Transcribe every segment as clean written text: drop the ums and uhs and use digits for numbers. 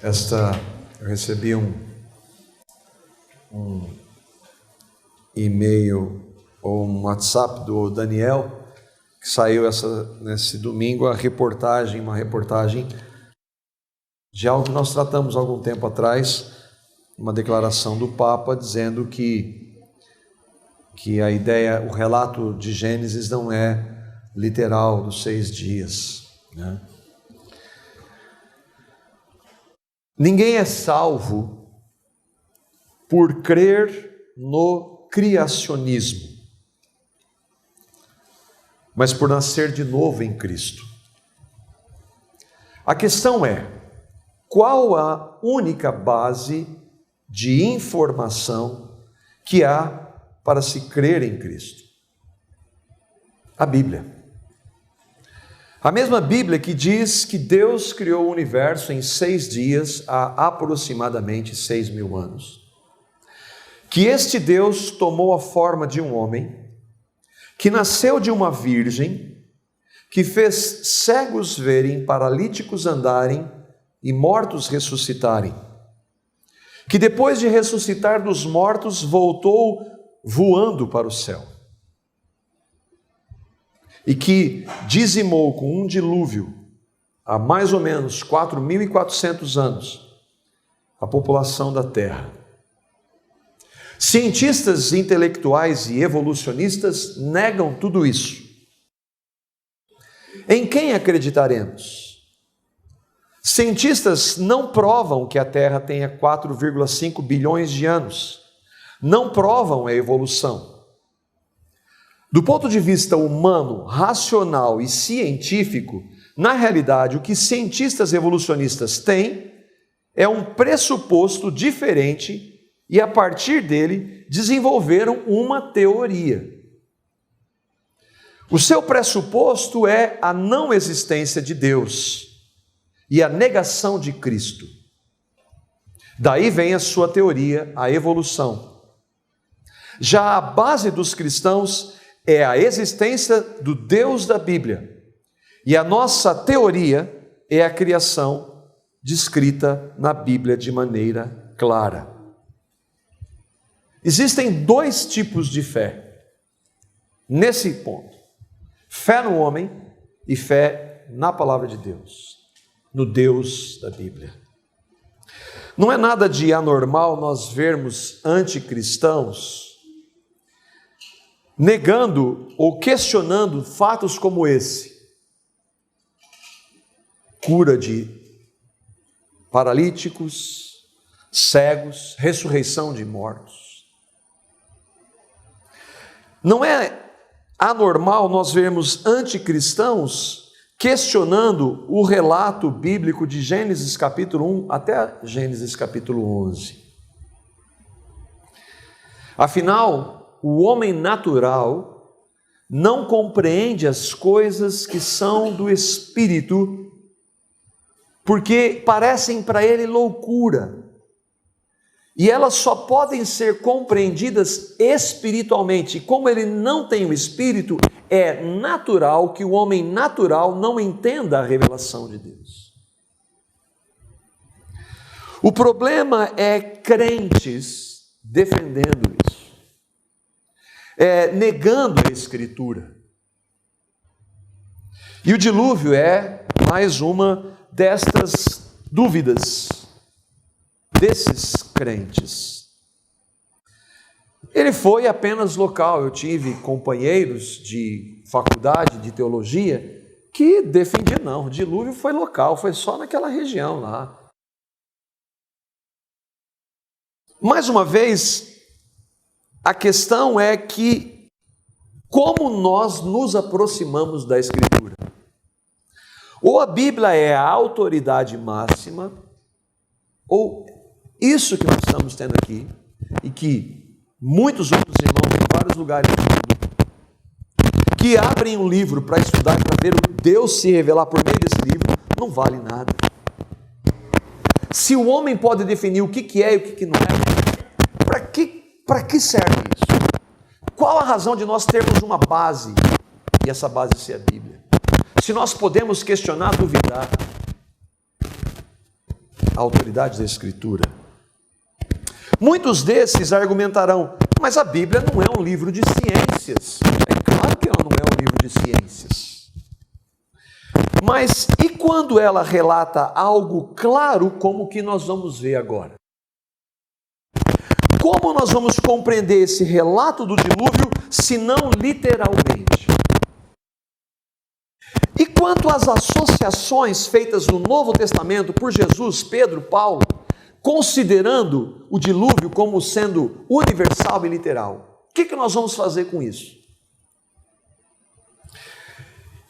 Eu recebi um e-mail ou um WhatsApp do Daniel, que saiu nesse domingo, uma reportagem de algo que nós tratamos há algum tempo atrás, uma declaração do Papa dizendo que a ideia, o relato de Gênesis não é literal dos 6 dias, né? Ninguém é salvo por crer no criacionismo, mas por nascer de novo em Cristo. A questão é, qual a única base de informação que há para se crer em Cristo? A Bíblia. A mesma Bíblia que diz que Deus criou o universo em 6 dias, há aproximadamente 6.000 anos. Que este Deus tomou a forma de um homem, que nasceu de uma virgem, que fez cegos verem, paralíticos andarem e mortos ressuscitarem. Que depois de ressuscitar dos mortos, voltou voando para o céu. E que dizimou com um dilúvio, há mais ou menos 4.400 anos, a população da Terra. Cientistas intelectuais e evolucionistas negam tudo isso. Em quem acreditaremos? Cientistas não provam que a Terra tenha 4,5 bilhões de anos. Não provam a evolução. Do ponto de vista humano, racional e científico, na realidade, o que cientistas evolucionistas têm é um pressuposto diferente e, a partir dele, desenvolveram uma teoria. O seu pressuposto é a não existência de Deus e a negação de Cristo. Daí vem a sua teoria, a evolução. Já a base dos cristãos é a existência do Deus da Bíblia. E a nossa teoria é a criação descrita na Bíblia de maneira clara. Existem 2 tipos de fé nesse ponto: fé no homem e fé na palavra de Deus, no Deus da Bíblia. Não é nada de anormal nós vermos anticristãos negando ou questionando fatos como esse: cura de paralíticos, cegos, ressurreição de mortos. Não é anormal nós vermos anticristãos questionando o relato bíblico de Gênesis capítulo 1 até Gênesis capítulo 11. Afinal, o homem natural não compreende as coisas que são do Espírito, porque parecem para ele loucura. E elas só podem ser compreendidas espiritualmente. Como ele não tem o Espírito, é natural que o homem natural não entenda a revelação de Deus. O problema é crentes defendendo isso, negando a Escritura. E o dilúvio é mais uma destas dúvidas desses crentes. Ele foi apenas local. Eu tive companheiros de faculdade de teologia que defendiam, não, o dilúvio foi local, foi só naquela região lá. Mais uma vez, a questão é que como nós nos aproximamos da Escritura? Ou a Bíblia é a autoridade máxima, ou isso que nós estamos tendo aqui, e que muitos outros irmãos em vários lugares do mundo, que abrem um livro para estudar, para ver o Deus se revelar por meio desse livro, não vale nada. Se o homem pode definir o que é e o que não é, para que serve isso? Qual a razão de nós termos uma base, e essa base ser a Bíblia? Se nós podemos questionar, duvidar. a autoridade da Escritura. Muitos desses argumentarão, mas a Bíblia não é um livro de ciências. É claro que ela não é um livro de ciências. Mas e quando ela relata algo claro como o que nós vamos ver agora? Como nós vamos compreender esse relato do dilúvio, se não literalmente? E quanto às associações feitas no Novo Testamento por Jesus, Pedro, Paulo, considerando o dilúvio como sendo universal e literal, o que nós vamos fazer com isso?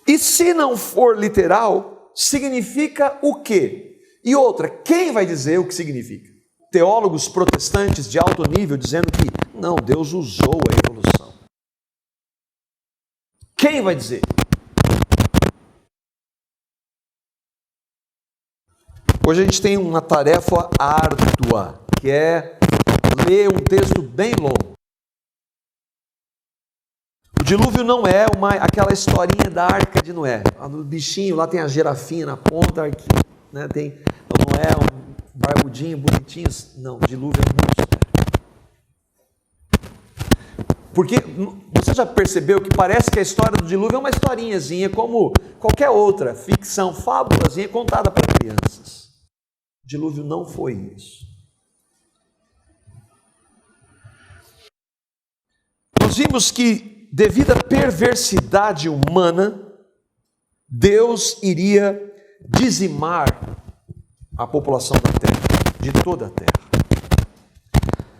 E se não for literal, significa o quê? E outra, quem vai dizer o que significa? Teólogos protestantes de alto nível dizendo que não, Deus usou a evolução. Quem vai dizer? Hoje a gente tem uma tarefa árdua, que é ler um texto bem longo. O dilúvio não é aquela historinha da Arca de Noé. No bichinho, lá tem a girafinha na ponta, aqui, né? Não é um barbudinho, bonitinho. Não, o dilúvio é muito sério. Porque você já percebeu que parece que a história do dilúvio é uma historinhazinha, como qualquer outra ficção, fábulazinha contada para crianças. O dilúvio não foi isso. Nós vimos que, devido à perversidade humana, Deus iria dizimar a população da terra, de toda a terra.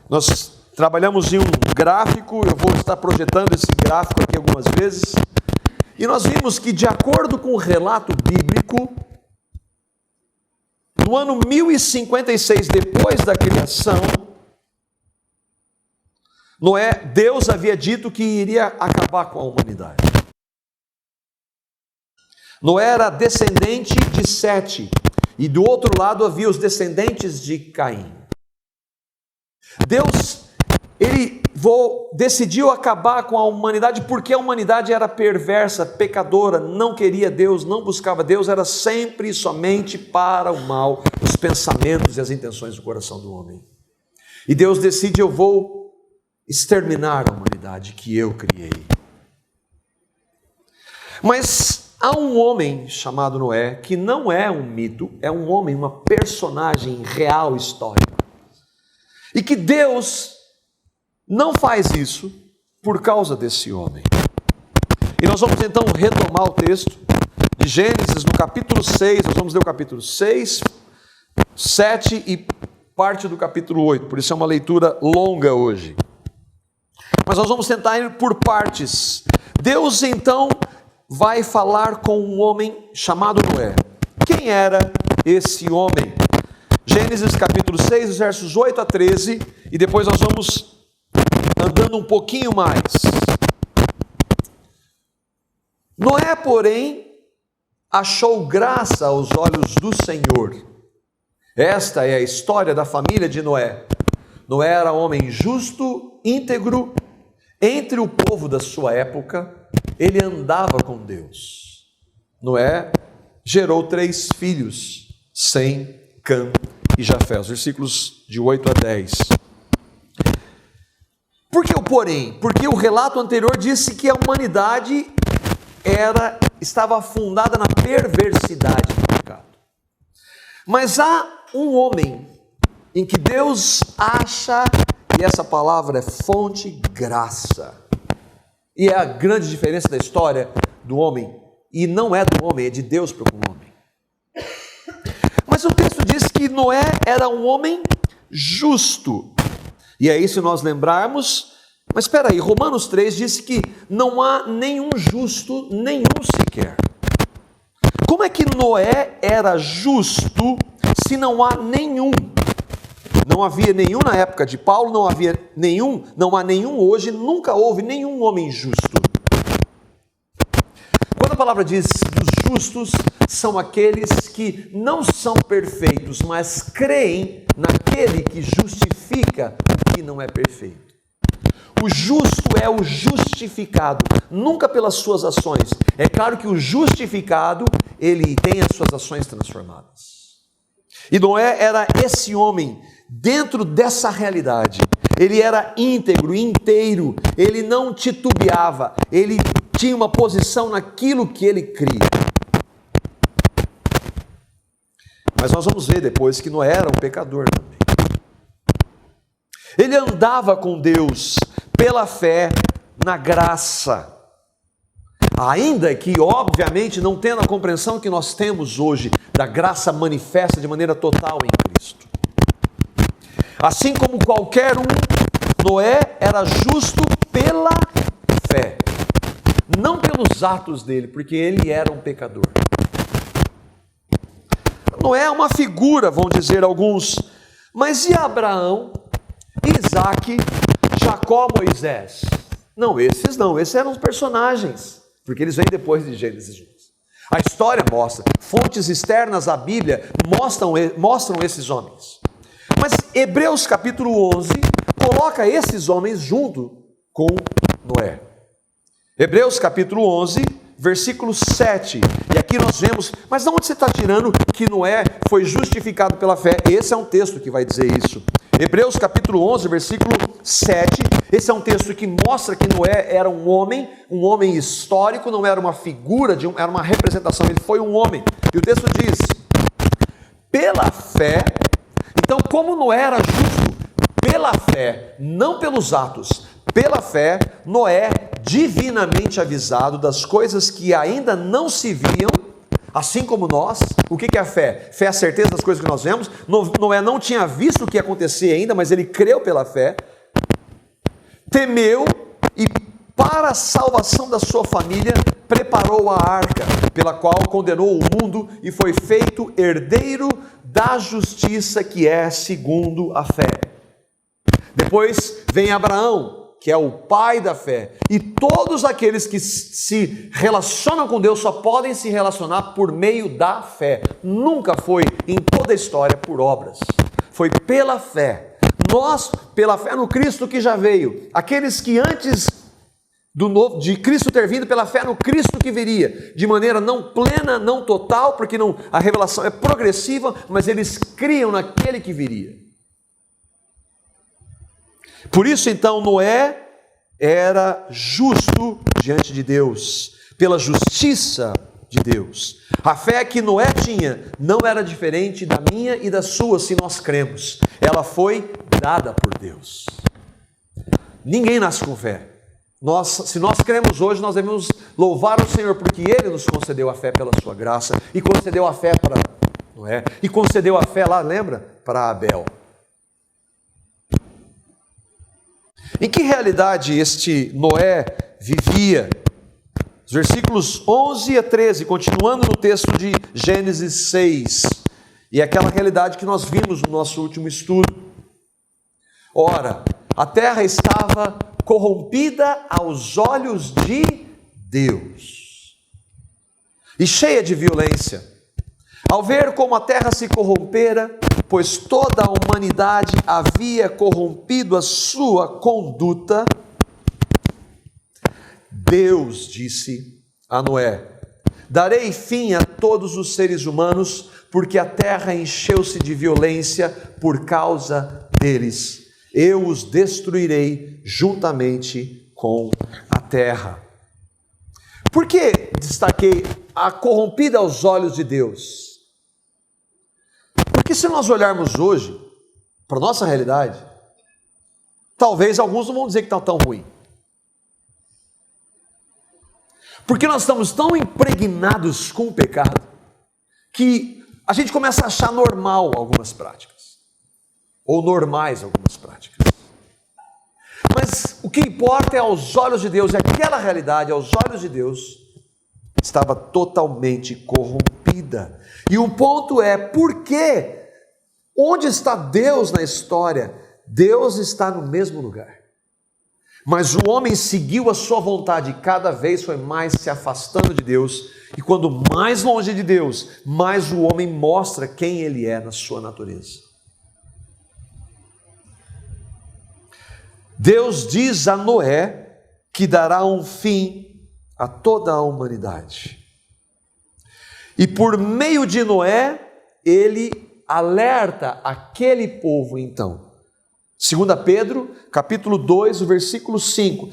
Nós trabalhamos em um gráfico, eu vou estar projetando esse gráfico aqui algumas vezes, e nós vimos que, de acordo com o relato bíblico, no ano 1056 depois da criação, Deus havia dito que iria acabar com a humanidade. Noé era descendente de Sete, e do outro lado havia os descendentes de Caim. Deus, decidiu acabar com a humanidade porque a humanidade era perversa, pecadora, não queria Deus, não buscava Deus, era sempre e somente para o mal, os pensamentos e as intenções do coração do homem. E Deus decide: eu vou exterminar a humanidade que eu criei. Mas há um homem chamado Noé, que não é um mito, é um homem, uma personagem real, histórica. E que Deus não faz isso por causa desse homem. E nós vamos então retomar o texto de Gênesis no capítulo 6, nós vamos ler o capítulo 6, 7 e parte do capítulo 8, por isso é uma leitura longa hoje. Mas nós vamos tentar ir por partes. Deus então vai falar com um homem chamado Noé. Quem era esse homem? Gênesis capítulo 6, versos 8 a 13, e depois nós vamos andando um pouquinho mais. Noé, porém, achou graça aos olhos do Senhor. Esta é a história da família de Noé. Noé era homem justo, íntegro, entre o povo da sua época, ele andava com Deus. Noé gerou 3 filhos, Sem, Cã e Jafé, os versículos de 8 a 10. Por que o porém? Porque o relato anterior disse que a humanidade estava afundada na perversidade do pecado. Mas há um homem em que Deus acha, e essa palavra é fonte, graça. E é a grande diferença da história do homem, e não é do homem, é de Deus para o homem. Mas o texto diz que Noé era um homem justo. E aí, se nós lembrarmos, mas espera aí, Romanos 3 diz que não há nenhum justo, nenhum sequer. Como é que Noé era justo se não há nenhum? Não havia nenhum na época de Paulo, não há nenhum hoje, nunca houve nenhum homem justo. Quando a palavra diz que os justos são aqueles que não são perfeitos, mas creem naquele que justifica o que não é perfeito. O justo é o justificado, nunca pelas suas ações. É claro que o justificado, ele tem as suas ações transformadas. E Noé era esse homem dentro dessa realidade. Ele era íntegro, inteiro, ele não titubeava, ele tinha uma posição naquilo que ele cria. Mas nós vamos ver depois que Noé era um pecador também. Ele andava com Deus pela fé na graça. Ainda que, obviamente, não tendo a compreensão que nós temos hoje da graça manifesta de maneira total em Cristo. Assim como qualquer um, Noé era justo pela fé, não pelos atos dele, porque ele era um pecador. Noé é uma figura, vão dizer alguns, mas e Abraão, Isaque, Jacó, Moisés? Não, esses eram os personagens, porque eles vêm depois de Gênesis 1. A história mostra, fontes externas à Bíblia mostram esses homens. Mas Hebreus capítulo 11 coloca esses homens junto com Noé. Hebreus capítulo 11, versículo 7. E aqui nós vemos, mas de onde você está tirando que Noé foi justificado pela fé? Esse é um texto que vai dizer isso. Hebreus capítulo 11, versículo 7. Esse é um texto que mostra que Noé era um homem histórico, não era uma figura, era uma representação, ele foi um homem. E o texto diz, pela fé. Então, como Noé era justo pela fé, não pelos atos, pela fé, Noé, divinamente avisado das coisas que ainda não se viam, assim como nós. O que é a fé? Fé é a certeza das coisas que nós vemos. Noé não tinha visto o que ia acontecer ainda, mas ele creu pela fé, temeu e, para a salvação da sua família, preparou a arca, pela qual condenou o mundo e foi feito herdeiro da justiça que é segundo a fé. Depois vem Abraão, que é o pai da fé, e todos aqueles que se relacionam com Deus só podem se relacionar por meio da fé. Nunca foi, em toda a história, por obras. Foi pela fé. Nós, pela fé no Cristo que já veio, aqueles que antes de Cristo ter vindo, pela fé no Cristo que viria, de maneira não plena, não total, porque a revelação é progressiva, mas eles criam naquele que viria. Por isso então Noé era justo diante de Deus, pela justiça de Deus. A fé que Noé tinha não era diferente da minha e da sua, se nós cremos. Ela foi dada por Deus. Ninguém nasce com fé. Se nós cremos hoje, nós devemos louvar o Senhor, porque Ele nos concedeu a fé pela sua graça, e concedeu a fé para Noé, e concedeu a fé lá, lembra? Para Abel. Em que realidade este Noé vivia? Os versículos 11 a 13, continuando no texto de Gênesis 6, e aquela realidade que nós vimos no nosso último estudo. Ora, a terra estava corrompida aos olhos de Deus e cheia de violência. Ao ver como a terra se corrompera, pois toda a humanidade havia corrompido a sua conduta, Deus disse a Noé: darei fim a todos os seres humanos, porque a terra encheu-se de violência por causa deles. Eu os destruirei juntamente com a terra. Por que destaquei a corrompida aos olhos de Deus? Porque se nós olharmos hoje para a nossa realidade, talvez alguns não vão dizer que está tão ruim. Porque nós estamos tão impregnados com o pecado, que a gente começa a achar normal algumas práticas. Ou normais algumas práticas. Mas o que importa é aos olhos de Deus, e aquela realidade aos olhos de Deus estava totalmente corrompida. E um ponto é, por quê? Onde está Deus na história? Deus está no mesmo lugar. Mas o homem seguiu a sua vontade e cada vez foi mais se afastando de Deus. E quando mais longe de Deus, mais o homem mostra quem ele é na sua natureza. Deus diz a Noé que dará um fim a toda a humanidade. E por meio de Noé, ele alerta aquele povo então. 2 Pedro, capítulo 2, o versículo 5.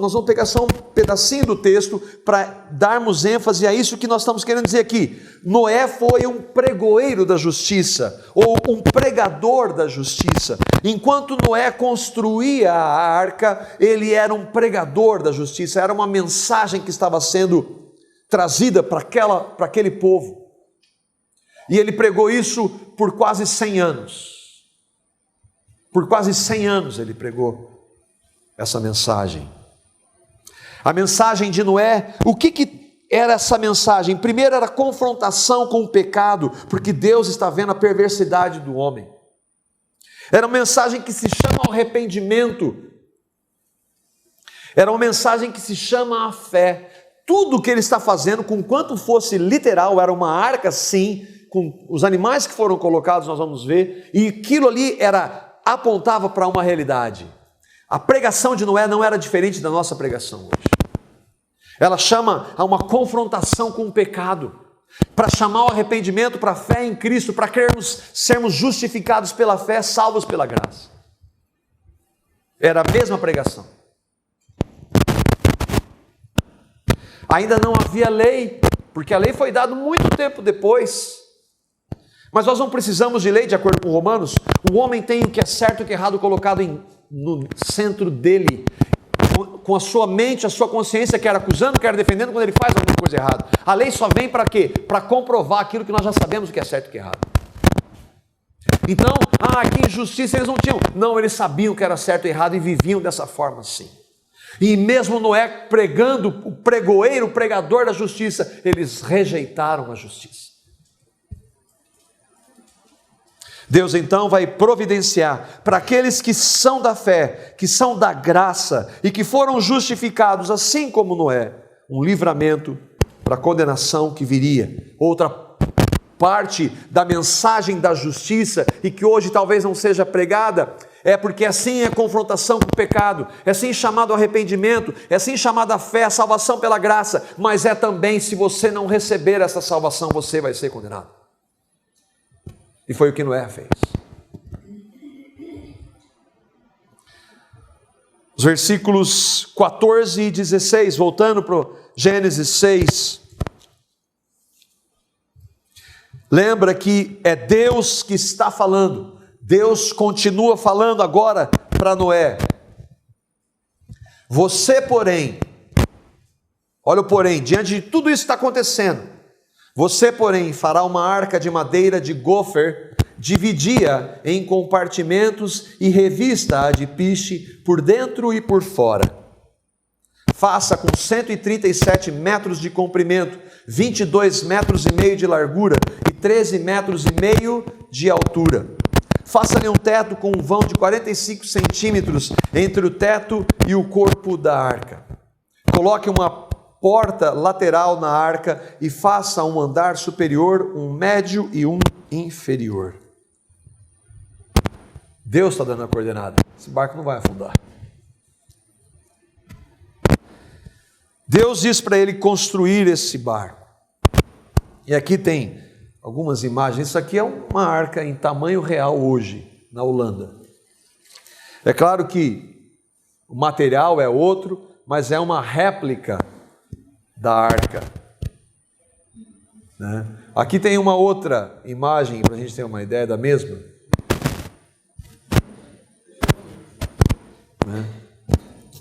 Nós vamos pegar só um pedacinho do texto para darmos ênfase a isso que nós estamos querendo dizer aqui. Noé foi um pregoeiro da justiça, ou um pregador da justiça. Enquanto Noé construía a arca, ele era um pregador da justiça, era uma mensagem que estava sendo trazida para aquele povo. E ele pregou isso por quase 100 anos. Por quase 100 anos ele pregou essa mensagem. A mensagem de Noé, o que era essa mensagem? Primeiro era a confrontação com o pecado, porque Deus está vendo a perversidade do homem. Era uma mensagem que se chama ao arrependimento. Era uma mensagem que se chama a fé. Tudo que ele está fazendo, com quanto fosse literal, era uma arca sim, com os animais que foram colocados, nós vamos ver, e aquilo ali apontava para uma realidade. A pregação de Noé não era diferente da nossa pregação hoje. Ela chama a uma confrontação com o pecado, para chamar o arrependimento, para a fé em Cristo, para sermos justificados pela fé, salvos pela graça. Era a mesma pregação. Ainda não havia lei, porque a lei foi dada muito tempo depois. Mas nós não precisamos de lei, de acordo com Romanos. O homem tem o que é certo e o que é errado colocado no centro dele, com a sua mente, a sua consciência, quer acusando, quer defendendo quando ele faz alguma coisa errada. A lei só vem para quê? Para comprovar aquilo que nós já sabemos o que é certo e o que é errado. Então, que injustiça eles não tinham. Não, eles sabiam o que era certo e errado e viviam dessa forma sim. E mesmo Noé pregando, o pregoeiro, o pregador da justiça, eles rejeitaram a justiça. Deus então vai providenciar para aqueles que são da fé, que são da graça e que foram justificados, assim como Noé, um livramento para a condenação que viria. Outra parte da mensagem da justiça e que hoje talvez não seja pregada, é porque assim é a confrontação com o pecado, é assim chamado arrependimento, é assim chamada a fé, a salvação pela graça, mas é também, se você não receber essa salvação, você vai ser condenado. E foi o que Noé fez. Os versículos 14 e 16, voltando para Gênesis 6. Lembra que é Deus que está falando. Deus continua falando agora para Noé. Você, porém, olha o porém, diante de tudo isso que está acontecendo, você, porém, fará uma arca de madeira de gofer, dividi-a em compartimentos e revista-a de piche por dentro e por fora. Faça com 137 metros de comprimento, 22 metros e meio de largura e 13 metros e meio de altura. Faça-lhe um teto com um vão de 45 centímetros entre o teto e o corpo da arca. Coloque uma porta lateral na arca e faça um andar superior, um médio e um inferior. Deus está dando a coordenada. Esse barco não vai afundar. Deus diz para ele construir esse barco. E aqui tem algumas imagens. Isso aqui é uma arca em tamanho real hoje, na Holanda. É claro que o material é outro, mas é uma réplica da arca. Né? Aqui tem uma outra imagem, para a gente ter uma ideia da mesma. Né?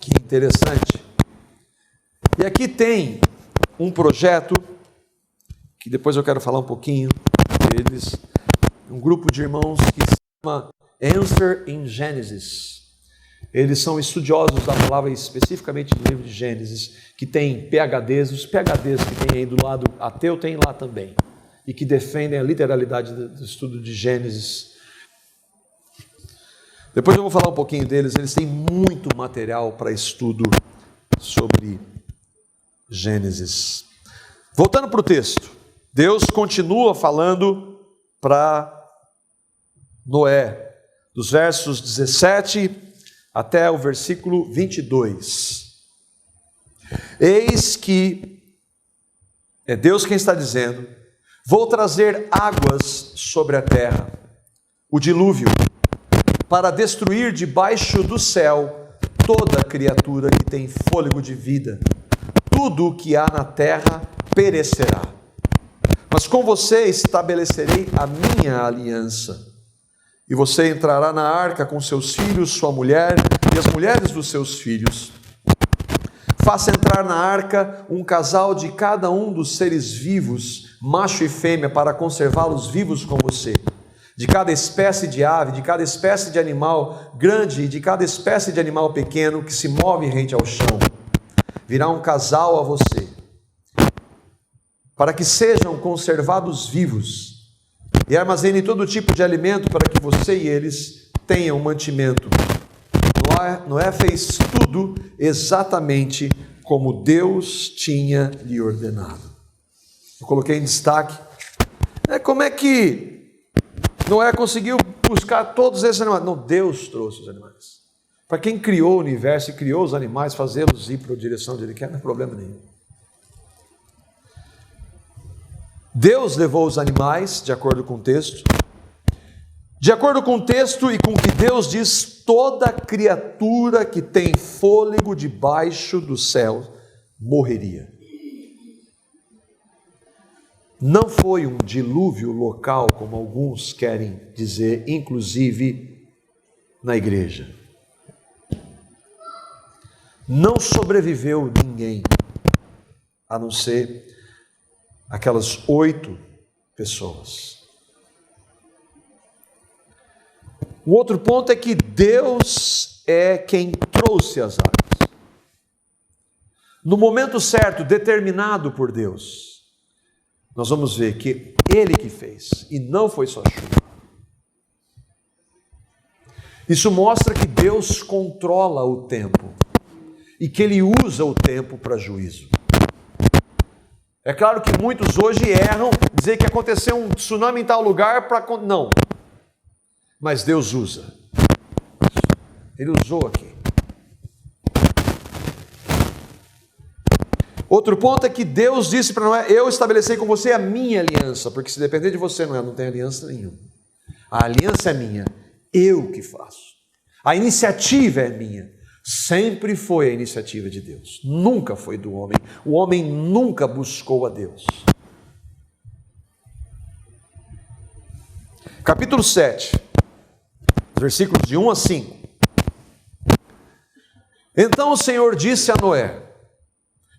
Que interessante. E aqui tem um projeto, que depois eu quero falar um pouquinho deles, um grupo de irmãos que se chama Answer in Genesis. Eles são estudiosos da palavra, especificamente do livro de Gênesis, que tem PhDs, os PhDs que tem aí do lado ateu, tem lá também, e que defendem a literalidade do estudo de Gênesis. Depois eu vou falar um pouquinho deles, eles têm muito material para estudo sobre Gênesis. Voltando para o texto, Deus continua falando para Noé, dos versos 17 até o versículo 22. Eis que é Deus quem está dizendo: Vou trazer águas sobre a terra, o dilúvio, para destruir debaixo do céu toda criatura que tem fôlego de vida. Tudo o que há na terra perecerá. Mas com você estabelecerei a minha aliança. E você entrará na arca com seus filhos, sua mulher e as mulheres dos seus filhos. Faça entrar na arca um casal de cada um dos seres vivos, macho e fêmea, para conservá-los vivos com você. De cada espécie de ave, de cada espécie de animal grande e de cada espécie de animal pequeno que se move rente ao chão. Virá um casal a você, para que sejam conservados vivos, e armazene todo tipo de alimento para que você e eles tenham mantimento. Noé fez tudo exatamente como Deus tinha lhe ordenado. Eu coloquei em destaque como é que Noé conseguiu buscar todos esses animais. Não, Deus trouxe os animais. Para quem criou o universo e criou os animais, fazê-los ir para a direção onde Ele quer, não é problema nenhum. Deus levou os animais, de acordo com o texto. De acordo com o texto e com o que Deus diz, toda criatura que tem fôlego debaixo do céu morreria. Não foi um dilúvio local, como alguns querem dizer, inclusive na igreja. Não sobreviveu ninguém, a não ser aquelas 8 pessoas. O outro ponto é que Deus é quem trouxe as águas. No momento certo, determinado por Deus, nós vamos ver que Ele que fez, e não foi só chuva. Isso mostra que Deus controla o tempo, e que Ele usa o tempo para juízo. É claro que muitos hoje erram, dizer que aconteceu um tsunami em tal lugar para... Não. Mas Deus usa. Ele usou aqui. Outro ponto é que Deus disse para Noé: eu estabeleci com você a minha aliança, porque se depender de você, Noé, não tem aliança nenhuma. A aliança é minha, eu que faço. A iniciativa é minha. Sempre foi a iniciativa de Deus, nunca foi do homem. O homem nunca buscou a Deus. Capítulo 7, versículos de 1 a 5. Então o Senhor disse a Noé: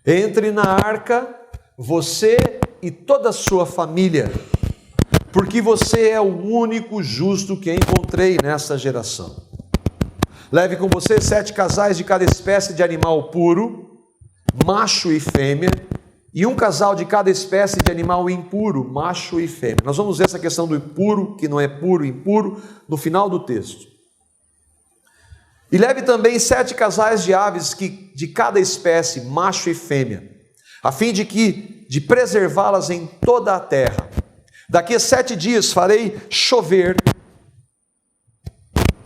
entre na arca, você e toda a sua família, porque você é o único justo que encontrei nessa geração. Leve com você 7 casais de cada espécie de animal puro, macho e fêmea, e um casal de cada espécie de animal impuro, macho e fêmea. Nós vamos ver essa questão do puro, que não é puro, impuro, no final do texto. E leve também 7 casais de aves de cada espécie, macho e fêmea, a fim de preservá-las em toda a terra. Daqui a 7 dias farei chover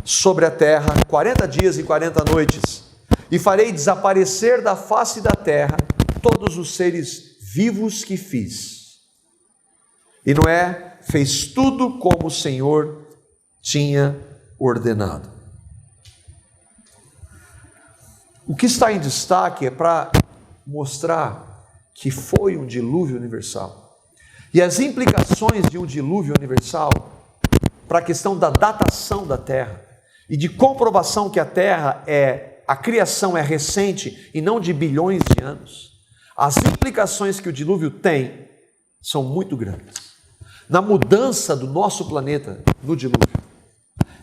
sobre a terra 40 dias e 40 noites, e farei desaparecer da face da terra todos os seres vivos que fiz. E Noé fez tudo como o Senhor tinha ordenado. O que está em destaque é para mostrar que foi um dilúvio universal. E as implicações de um dilúvio universal para a questão da datação da terra e de comprovação que a criação é recente e não de bilhões de anos. As implicações que o dilúvio tem são muito grandes na mudança do nosso planeta no dilúvio.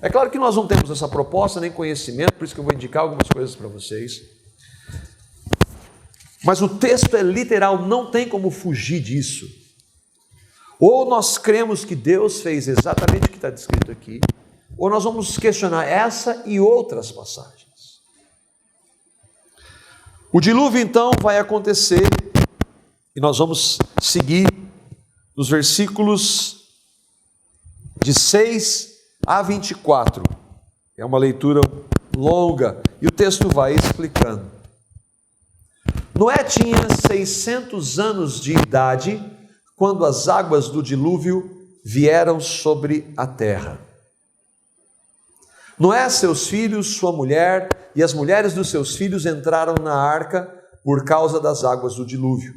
É claro que nós não temos essa proposta nem conhecimento, por isso que eu vou indicar algumas coisas para vocês. Mas o texto é literal, não tem como fugir disso. Ou nós cremos que Deus fez exatamente o que está descrito aqui, ou nós vamos questionar essa e outras passagens. O dilúvio então vai acontecer, e nós vamos seguir nos versículos de 6 a 24. É uma leitura longa, e o texto vai explicando. Noé tinha 600 anos de idade quando as águas do dilúvio vieram sobre a terra. Noé, seus filhos, sua mulher e as mulheres dos seus filhos entraram na arca por causa das águas do dilúvio.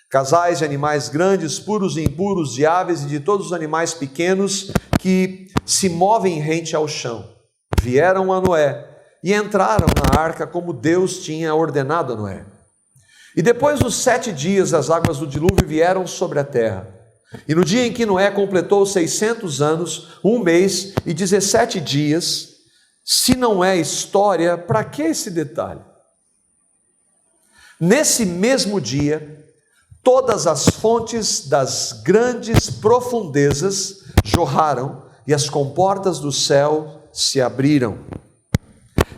Casais de animais grandes, puros e impuros, de aves e de todos os animais pequenos que se movem rente ao chão, vieram a Noé e entraram na arca como Deus tinha ordenado a Noé. E depois dos 7 dias as águas do dilúvio vieram sobre a terra. E no dia em que Noé completou 600 anos, 1 mês e 17 dias, se não é história, para que esse detalhe? Nesse mesmo dia, todas as fontes das grandes profundezas jorraram e as comportas do céu se abriram.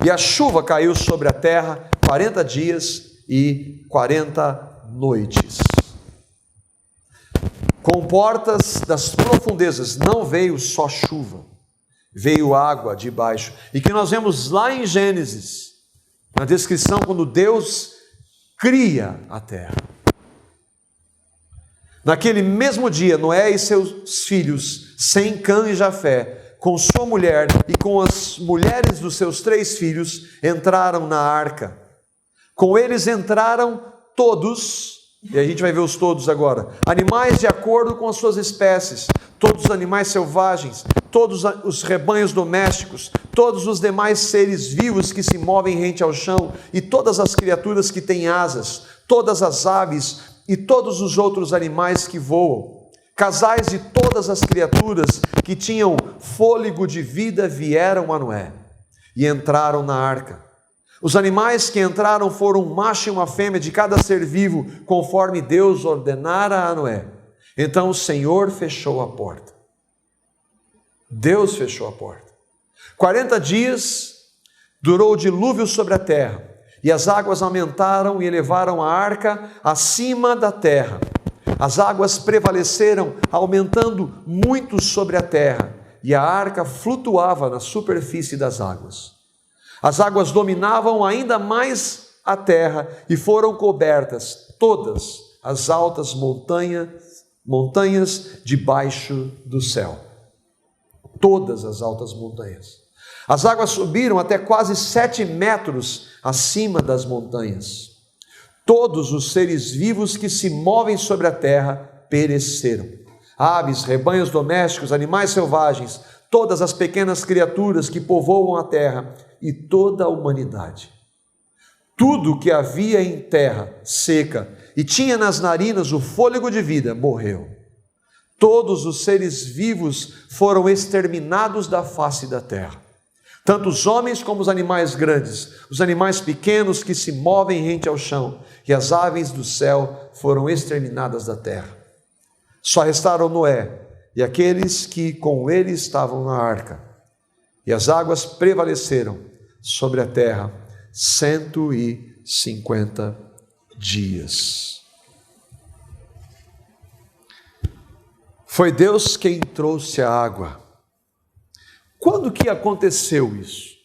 E a chuva caiu sobre a terra 40 dias e 40 noites. Comportas das profundezas, não veio só chuva, veio água de baixo. E que nós vemos lá em Gênesis, na descrição, quando Deus cria a terra. Naquele mesmo dia, Noé e seus filhos, Sem, Cã e Jafé, com sua mulher e com as mulheres dos seus 3 filhos, entraram na arca. Com eles entraram todos, e a gente vai ver os todos agora, animais de acordo com as suas espécies, todos os animais selvagens, todos os rebanhos domésticos, todos os demais seres vivos que se movem rente ao chão, e todas as criaturas que têm asas, todas as aves, e todos os outros animais que voam. Casais de todas as criaturas que tinham fôlego de vida vieram a Noé e entraram na arca. Os animais que entraram foram um macho e uma fêmea de cada ser vivo, conforme Deus ordenara a Noé. Então o Senhor fechou a porta. Deus fechou a porta. 40 dias durou o dilúvio sobre a terra. E as águas aumentaram e elevaram a arca acima da terra. As águas prevaleceram, aumentando muito sobre a terra, e a arca flutuava na superfície das águas. As águas dominavam ainda mais a terra e foram cobertas todas as altas montanhas debaixo do céu. Todas as altas montanhas. As águas subiram até quase 7 metros acima das montanhas. Todos os seres vivos que se movem sobre a terra pereceram. Aves, rebanhos domésticos, animais selvagens, todas as pequenas criaturas que povoam a terra e toda a humanidade. Tudo que havia em terra seca e tinha nas narinas o fôlego de vida morreu. Todos os seres vivos foram exterminados da face da terra. Tanto os homens como os animais grandes, os animais pequenos que se movem rente ao chão, e as aves do céu foram exterminadas da terra. Só restaram Noé e aqueles que com ele estavam na arca. E as águas prevaleceram sobre a terra 150 dias. Foi Deus quem trouxe a água. Quando que aconteceu isso?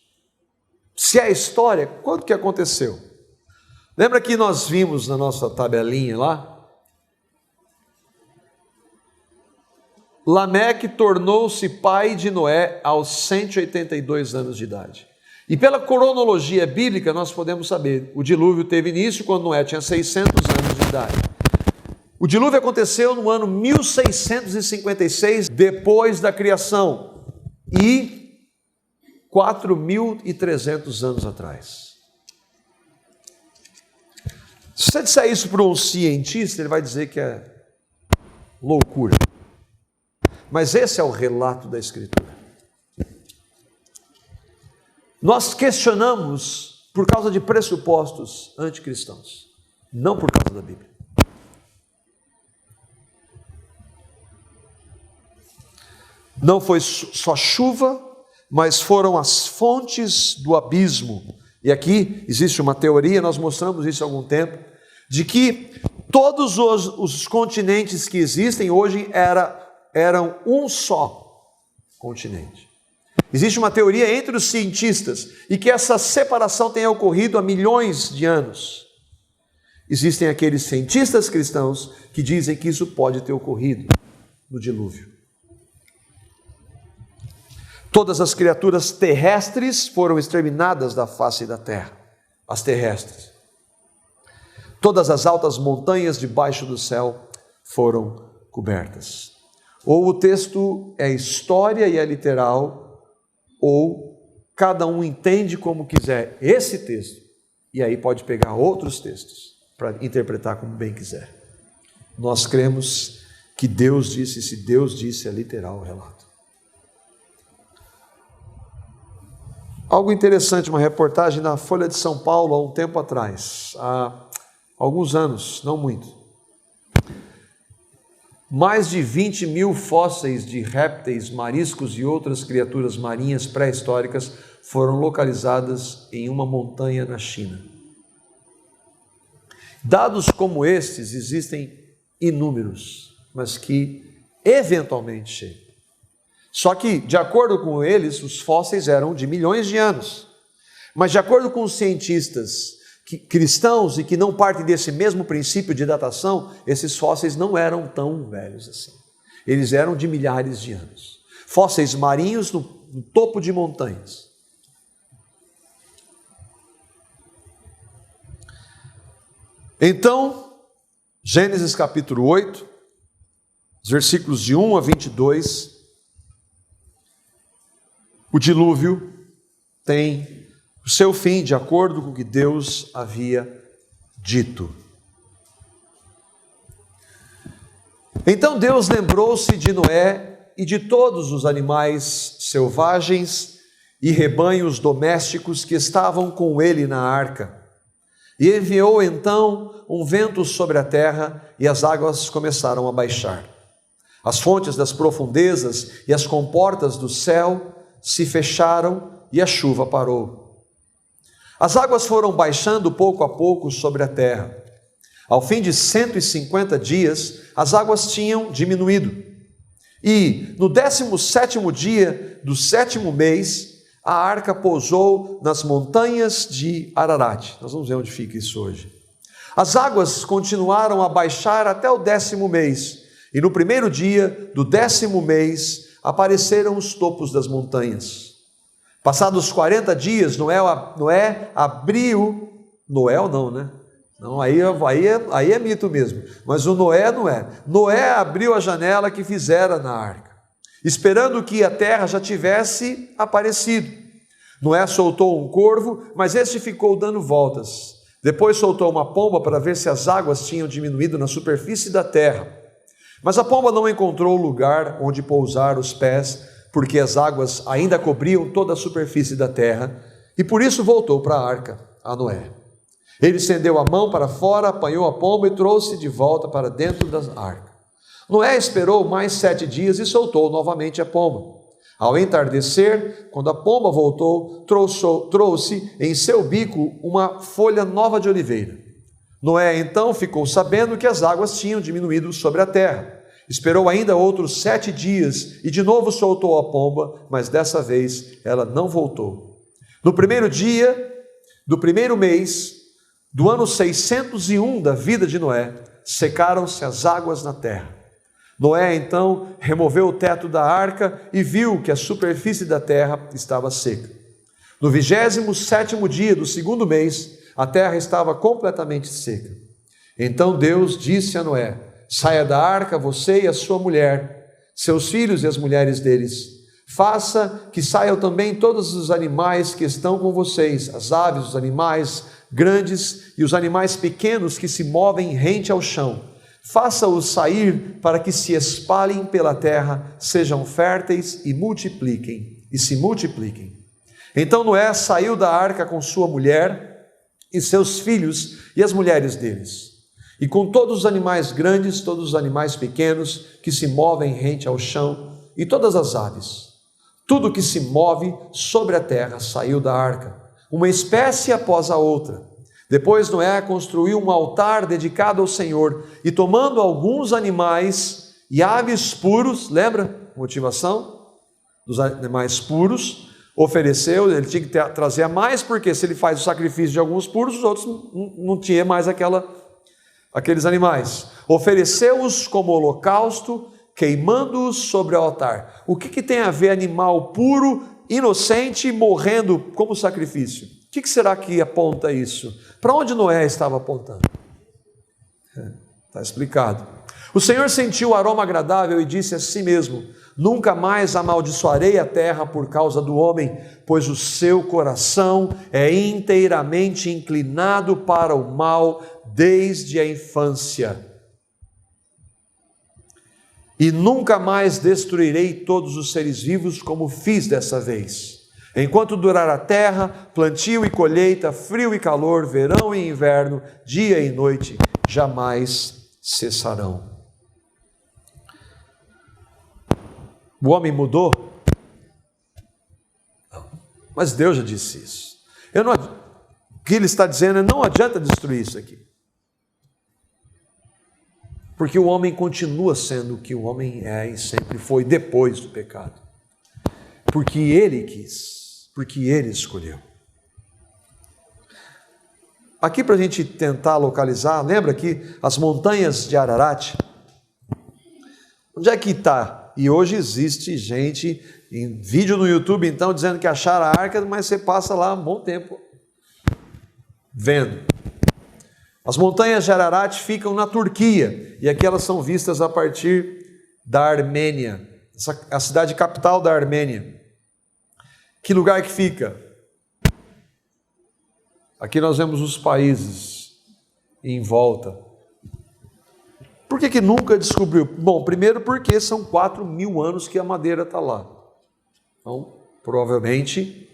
Se é história, quando que aconteceu? Lembra que nós vimos na nossa tabelinha lá? Lameque tornou-se pai de Noé aos 182 anos de idade. E pela cronologia bíblica nós podemos saber, o dilúvio teve início quando Noé tinha 600 anos de idade. O dilúvio aconteceu no ano 1656, depois da criação. E 4.300 anos atrás. Se você disser isso para um cientista, ele vai dizer que é loucura. Mas esse é o relato da Escritura. Nós questionamos por causa de pressupostos anticristãos, não por causa da Bíblia. Não foi só chuva, mas foram as fontes do abismo. E aqui existe uma teoria, nós mostramos isso há algum tempo, de que todos os continentes que existem hoje eram um só continente. Existe uma teoria entre os cientistas, e que essa separação tenha ocorrido há milhões de anos. existem aqueles cientistas cristãos que dizem que isso pode ter ocorrido no dilúvio. Todas as criaturas terrestres foram exterminadas da face da terra, as terrestres. Todas as altas montanhas debaixo do céu foram cobertas. Ou o texto é história e é literal, ou cada um entende como quiser esse texto, e aí pode pegar outros textos para interpretar como bem quiser. Nós cremos que Deus disse, se Deus disse, é literal o relato. Algo interessante, uma reportagem na Folha de São Paulo há um tempo atrás, há alguns anos, não muito. Mais de 20 mil fósseis de répteis, mariscos e outras criaturas marinhas pré-históricas foram localizadas em uma montanha na China. Dados como estes existem inúmeros, mas que eventualmente chegam. Só que, de acordo com eles, os fósseis eram de milhões de anos. Mas de acordo com os cientistas cristãos e que não partem desse mesmo princípio de datação, esses fósseis não eram tão velhos assim. Eles eram de milhares de anos. Fósseis marinhos no topo de montanhas. Então, Gênesis capítulo 8, versículos de 1 a 22, o dilúvio tem o seu fim de acordo com o que Deus havia dito. Então Deus lembrou-se de Noé e de todos os animais selvagens e rebanhos domésticos que estavam com ele na arca. E enviou então um vento sobre a terra e as águas começaram a baixar. As fontes das profundezas e as comportas do céu se fecharam e a chuva parou. As águas foram baixando pouco a pouco sobre a terra. Ao fim de 150 dias, as águas tinham diminuído. E no 17º dia do 7º mês, a arca pousou nas montanhas de Ararat. Nós vamos ver onde fica isso hoje. As águas continuaram a baixar até o 10º mês. E no primeiro dia do 10º mês, apareceram os topos das montanhas. Passados 40 dias, Noé abriu... Noé não, né? Não, aí é mito mesmo. Mas o Noé não é. Noé abriu a janela que fizera na arca, esperando que a terra já tivesse aparecido. Noé soltou um corvo, mas este ficou dando voltas. Depois soltou uma pomba para ver se as águas tinham diminuído na superfície da terra. Mas a pomba não encontrou lugar onde pousar os pés, porque as águas ainda cobriam toda a superfície da terra, e por isso voltou para a arca, a Noé. Ele estendeu a mão para fora, apanhou a pomba e trouxe de volta para dentro da arca. Noé esperou mais 7 dias e soltou novamente a pomba. Ao entardecer, quando a pomba voltou, trouxe em seu bico uma folha nova de oliveira. Noé então ficou sabendo que as águas tinham diminuído sobre a terra. Esperou ainda outros 7 dias e de novo soltou a pomba, mas dessa vez ela não voltou. No primeiro dia do primeiro mês do ano 601 da vida de Noé, secaram-se as águas na terra. Noé então removeu o teto da arca e viu que a superfície da terra estava seca. No 27º dia do segundo mês, a terra estava completamente seca. Então Deus disse a Noé: saia da arca, você e a sua mulher, seus filhos e as mulheres deles. Faça que saiam também todos os animais que estão com vocês, as aves, os animais grandes e os animais pequenos que se movem rente ao chão. Faça-os sair para que se espalhem pela terra, sejam férteis e se multipliquem. Então Noé saiu da arca com sua mulher e seus filhos e as mulheres deles, e com todos os animais grandes, todos os animais pequenos que se movem rente ao chão, e todas as aves. Tudo que se move sobre a terra saiu da arca, uma espécie após a outra. Depois Noé construiu um altar dedicado ao Senhor, e tomando alguns animais e aves puros, lembra? Motivação dos animais puros, ofereceu. Ele tinha que trazer a mais, porque se ele faz o sacrifício de alguns puros, os outros não tinha mais aquela aqueles animais, ofereceu-os como holocausto, queimando-os sobre o altar. O que tem a ver animal puro, inocente, morrendo como sacrifício? O que será que aponta isso? Para onde Noé estava apontando? Está explicado. O Senhor sentiu o aroma agradável e disse a si mesmo: nunca mais amaldiçoarei a terra por causa do homem, pois o seu coração é inteiramente inclinado para o mal desde a infância. E nunca mais destruirei todos os seres vivos como fiz dessa vez. Enquanto durar a terra, plantio e colheita, frio e calor, verão e inverno, dia e noite, jamais cessarão. O homem mudou? Não. Mas Deus já disse isso. O que ele está dizendo é: não adianta destruir isso aqui. Porque o homem continua sendo o que o homem é e sempre foi depois do pecado. Porque ele quis, porque ele escolheu. Aqui para a gente tentar localizar, lembra aqui as montanhas de Ararat? Onde é que está? E hoje existe gente em vídeo no YouTube então dizendo que acharam a arca, mas você passa lá um bom tempo vendo. As montanhas de Ararat ficam na Turquia, e aqui elas são vistas a partir da Armênia, a cidade capital da Armênia. Que lugar que fica? Aqui nós vemos os países em volta. Por que nunca descobriu? Bom, primeiro porque são 4.000 anos que a madeira está lá. Então, provavelmente,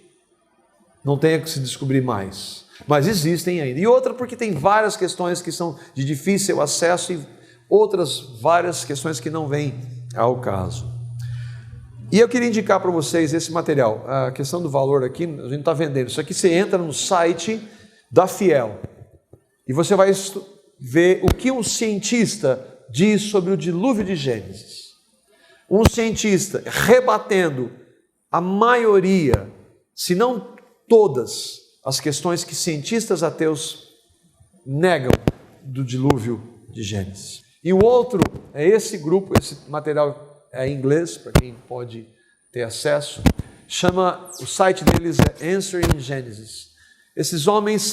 não tenha que se descobrir mais. Mas existem ainda. E outra porque tem várias questões que são de difícil acesso e outras várias questões que não vêm ao caso. E eu queria indicar para vocês esse material. A questão do valor aqui, a gente está vendendo. Isso aqui você entra no site da Fiel e você vai ver o que um cientista diz sobre o dilúvio de Gênesis. Um cientista rebatendo a maioria, se não todas, as questões que cientistas ateus negam do dilúvio de Gênesis. E o outro é esse grupo, esse material é em inglês, para quem pode ter acesso, o site deles é Answering Genesis. Esses homens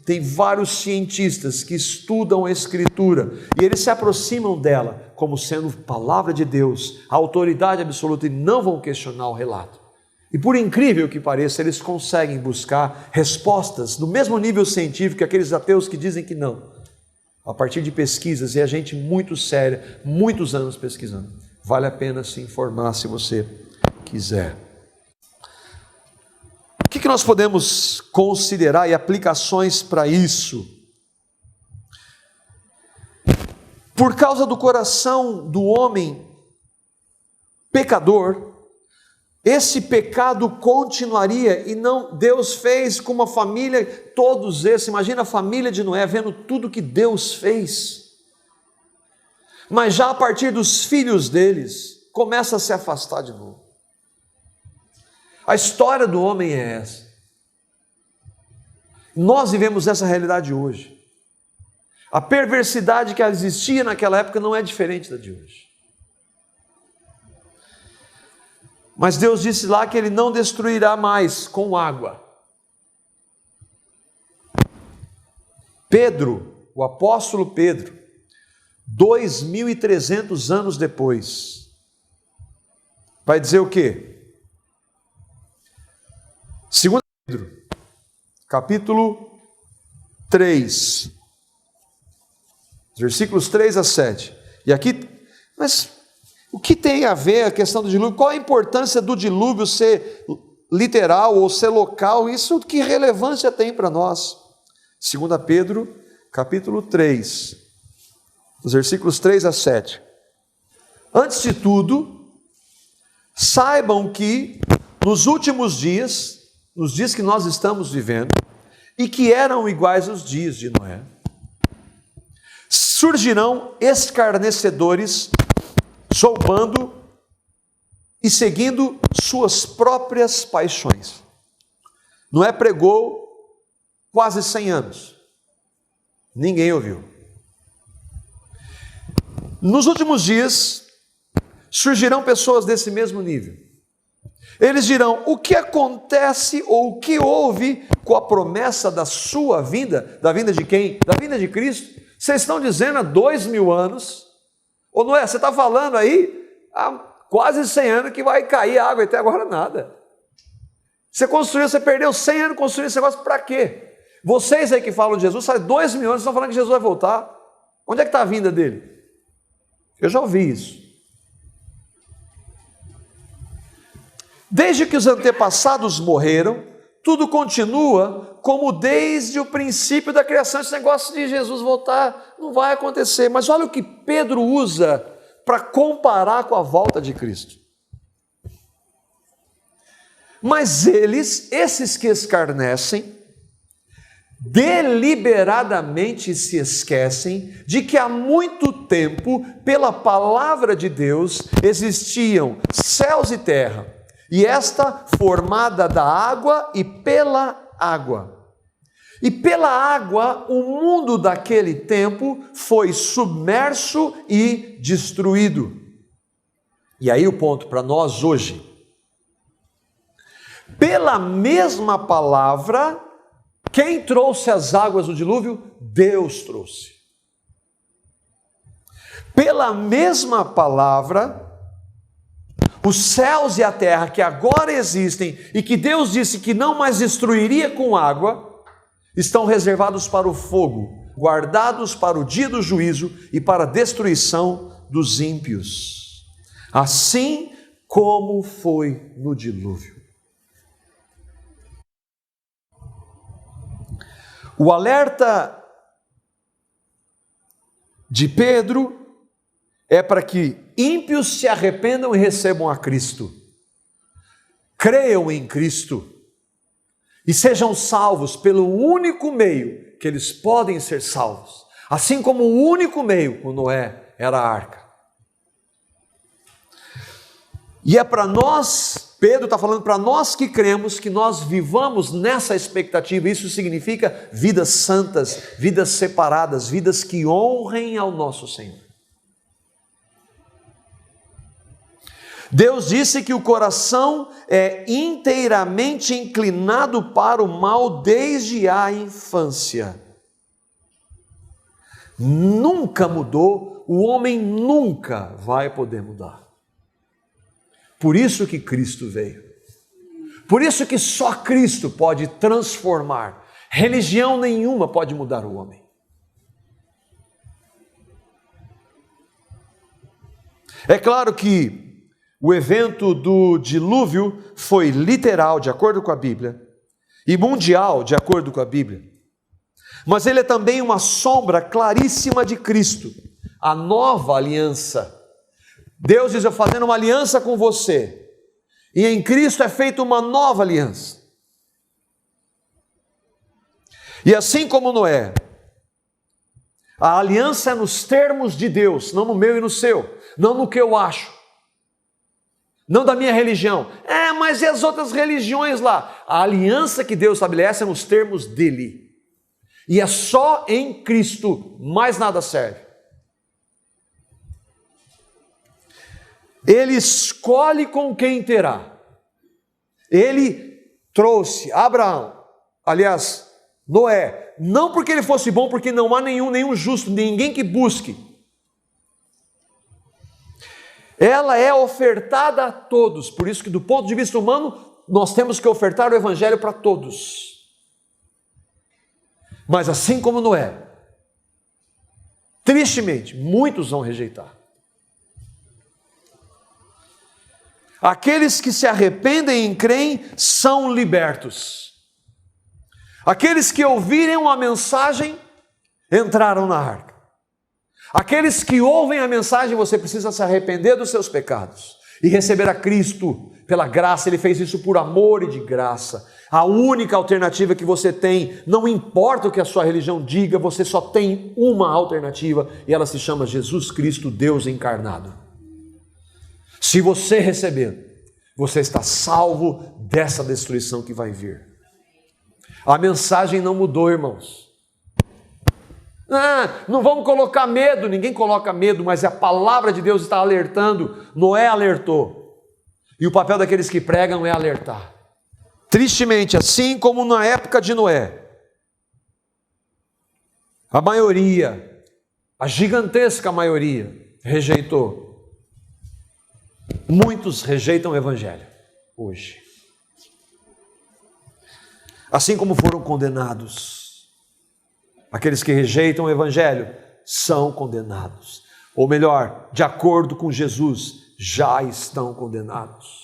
tem vários cientistas que estudam a Escritura e eles se aproximam dela como sendo palavra de Deus, a autoridade absoluta, e não vão questionar o relato. E por incrível que pareça, eles conseguem buscar respostas no mesmo nível científico que aqueles ateus que dizem que não, a partir de pesquisas, e a gente muito séria, muitos anos pesquisando. Vale a pena se informar se você quiser. O que nós podemos considerar e aplicações para isso? Por causa do coração do homem pecador, esse pecado continuaria, e não, Deus fez com uma família, todos esses, imagina a família de Noé vendo tudo que Deus fez, mas já a partir dos filhos deles, começa a se afastar de novo. A história do homem é essa. Nós vivemos essa realidade hoje. A perversidade que existia naquela época não é diferente da de hoje. Mas Deus disse lá que Ele não destruirá mais com água. Pedro, o apóstolo Pedro, 2.300 anos depois, vai dizer o quê? 2 Pedro, capítulo 3, versículos 3 a 7. E aqui, mas o que tem a ver a questão do dilúvio? Qual a importância do dilúvio ser literal ou ser local? Isso, que relevância tem para nós? 2 Pedro, capítulo 3, os versículos 3 a 7. Antes de tudo, saibam que nos últimos dias, nos dias que nós estamos vivendo, e que eram iguais aos dias de Noé, surgirão escarnecedores, zombando e seguindo suas próprias paixões. Noé pregou quase 100 anos. Ninguém ouviu. Nos últimos dias, surgirão pessoas desse mesmo nível. Eles dirão: o que acontece ou o que houve com a promessa da sua vinda? Da vinda de quem? Da vinda de Cristo. Vocês estão dizendo há 2000 anos, ou não é? Você está falando aí há quase 100 anos que vai cair água e até agora nada. Você perdeu 100 anos construindo esse negócio para quê? Vocês aí que falam de Jesus, faz 2000 anos, estão falando que Jesus vai voltar. Onde é que está a vinda dele? Eu já ouvi isso. Desde que os antepassados morreram, tudo continua como desde o princípio da criação. Esse negócio de Jesus voltar não vai acontecer. Mas olha o que Pedro usa para comparar com a volta de Cristo. Mas esses que escarnecem, deliberadamente se esquecem de que há muito tempo, pela palavra de Deus, existiam céus e terra, e esta formada da água e pela água. E pela água, o mundo daquele tempo foi submerso e destruído. E aí o ponto para nós hoje: pela mesma palavra, quem trouxe as águas do dilúvio? Deus trouxe. Pela mesma palavra, os céus e a terra que agora existem e que Deus disse que não mais destruiria com água, estão reservados para o fogo, guardados para o dia do juízo e para a destruição dos ímpios. Assim como foi no dilúvio. O alerta de Pedro é para que ímpios se arrependam e recebam a Cristo, creiam em Cristo e sejam salvos pelo único meio que eles podem ser salvos, assim como o único meio com Noé era a arca. E é para nós, Pedro está falando para nós que cremos, que nós vivamos nessa expectativa. Isso significa vidas santas, vidas separadas, vidas que honrem ao nosso Senhor. Deus disse que o coração é inteiramente inclinado para o mal desde a infância. Nunca mudou, o homem nunca vai poder mudar. Por isso que Cristo veio. Por isso que só Cristo pode transformar. Religião nenhuma pode mudar o homem. É claro que o evento do dilúvio foi literal, de acordo com a Bíblia, e mundial, de acordo com a Bíblia. Mas ele é também uma sombra claríssima de Cristo, a nova aliança. Deus diz: eu fazendo uma aliança com você, e em Cristo é feita uma nova aliança. E assim como Noé, a aliança é nos termos de Deus, não no meu e no seu, não no que eu acho, não da minha religião. Mas e as outras religiões lá? A aliança que Deus estabelece é nos termos dele. E é só em Cristo, mais nada serve. Ele escolhe com quem terá. Ele trouxe Abraão, aliás, Noé, não porque ele fosse bom, porque não há nenhum justo, ninguém que busque. Ela é ofertada a todos, por isso que do ponto de vista humano, nós temos que ofertar o evangelho para todos. Mas assim como Noé, tristemente, muitos vão rejeitar. Aqueles que se arrependem e creem são libertos. Aqueles que ouvirem a mensagem entraram na arca. Aqueles que ouvem a mensagem, você precisa se arrepender dos seus pecados e receber a Cristo pela graça. Ele fez isso por amor e de graça. A única alternativa que você tem, não importa o que a sua religião diga, você só tem uma alternativa e ela se chama Jesus Cristo, Deus encarnado. Se você receber, você está salvo dessa destruição que vai vir. A mensagem não mudou, irmãos. Não vamos colocar medo, ninguém coloca medo, mas a palavra de Deus está alertando. Noé alertou, e o papel daqueles que pregam é alertar. Tristemente, assim como na época de Noé, a maioria, a gigantesca maioria, rejeitou. Muitos rejeitam o Evangelho hoje. Assim como foram condenados, aqueles que rejeitam o Evangelho são condenados. Ou melhor, de acordo com Jesus, já estão condenados.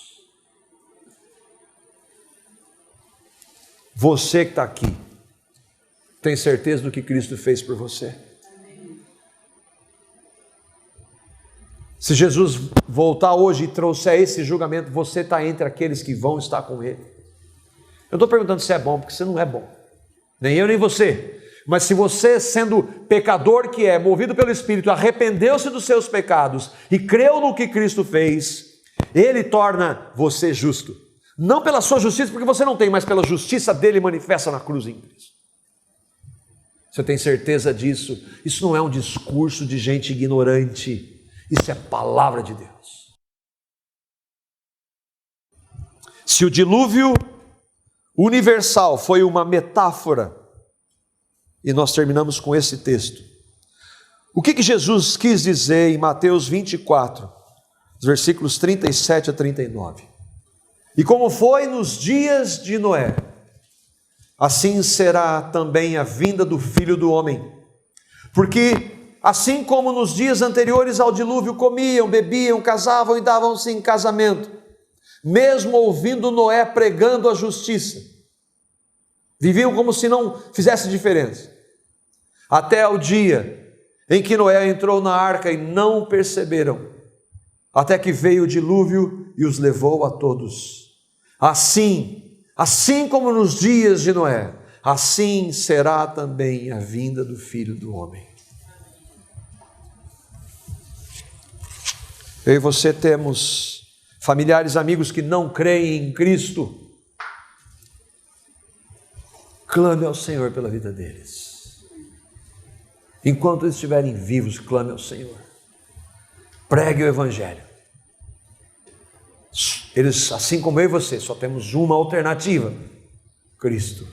Você que está aqui, tem certeza do que Cristo fez por você? Se Jesus voltar hoje e trouxer esse julgamento, você está entre aqueles que vão estar com Ele. Eu estou perguntando se é bom, porque você não é bom. Nem eu, nem você. Mas se você, sendo pecador que é, movido pelo Espírito, arrependeu-se dos seus pecados e creu no que Cristo fez, Ele torna você justo. Não pela sua justiça, porque você não tem, mas pela justiça dele manifesta na cruz em Cristo. Você tem certeza disso? Isso não é um discurso de gente ignorante. Isso é palavra de Deus. Se o dilúvio universal foi uma metáfora, e nós terminamos com esse texto, o que Jesus quis dizer em Mateus 24, versículos 37 a 39? E como foi nos dias de Noé, assim será também a vinda do Filho do Homem. Porque assim como nos dias anteriores ao dilúvio comiam, bebiam, casavam e davam-se em casamento, mesmo ouvindo Noé pregando a justiça, viviam como se não fizesse diferença, até o dia em que Noé entrou na arca e não perceberam, até que veio o dilúvio e os levou a todos. Assim como nos dias de Noé, assim será também a vinda do Filho do Homem. Eu e você temos familiares, amigos que não creem em Cristo. Clame ao Senhor pela vida deles. Enquanto eles estiverem vivos, clame ao Senhor. Pregue o Evangelho. Eles, assim como eu e você, só temos uma alternativa: Cristo.